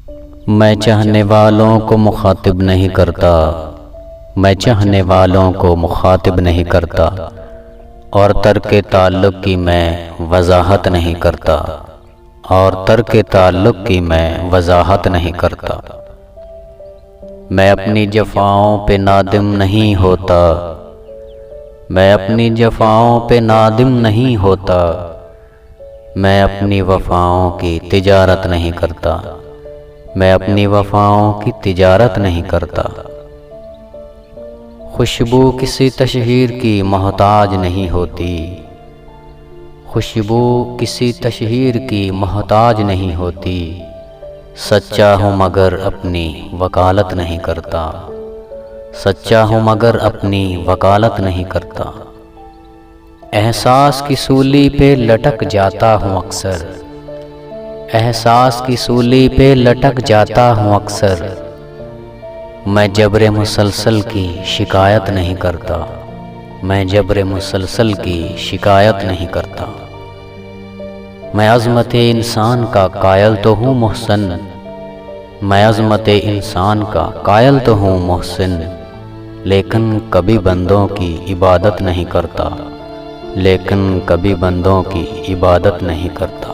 मैं चाहने वालों को मुखातिब नहीं करता, मैं चाहने वालों को मुखातिब नहीं करता, और तर्के ताल्लुक़ की मैं वज़ाहत नहीं करता, और तर्के ताल्लुक़ की मैं वज़ाहत नहीं करता। मैं अपनी जफ़ाओं पे नादिम नहीं होता, मैं अपनी जफ़ाओं पे नादिम नहीं होता, मैं अपनी वफ़ाओं की तिजारत नहीं करता, मैं अपनी वफ़ाओं की तिजारत नहीं करता। खुशबू किसी तशहीर की मोहताज नहीं होती, खुशबू किसी तशहीर की मोहताज नहीं होती, सच्चा हूँ मगर अपनी वकालत नहीं करता, सच्चा हूँ मगर अपनी वकालत नहीं करता। एहसास की सूली पे लटक जाता हूँ अक्सर, एहसास की सूली पे लटक जाता हूँ अक्सर, मैं जब्र मुसलसल की शिकायत नहीं करता, मैं जब्र मुसलसल की शिकायत नहीं करता। मैं अज़मत इंसान का कायल तो हूँ मोहसिन, मैं अज़मत इंसान का कायल तो हूँ मोहसिन, लेकिन कभी बंदों की इबादत नहीं करता, लेकिन कभी बंदों की इबादत नहीं करता।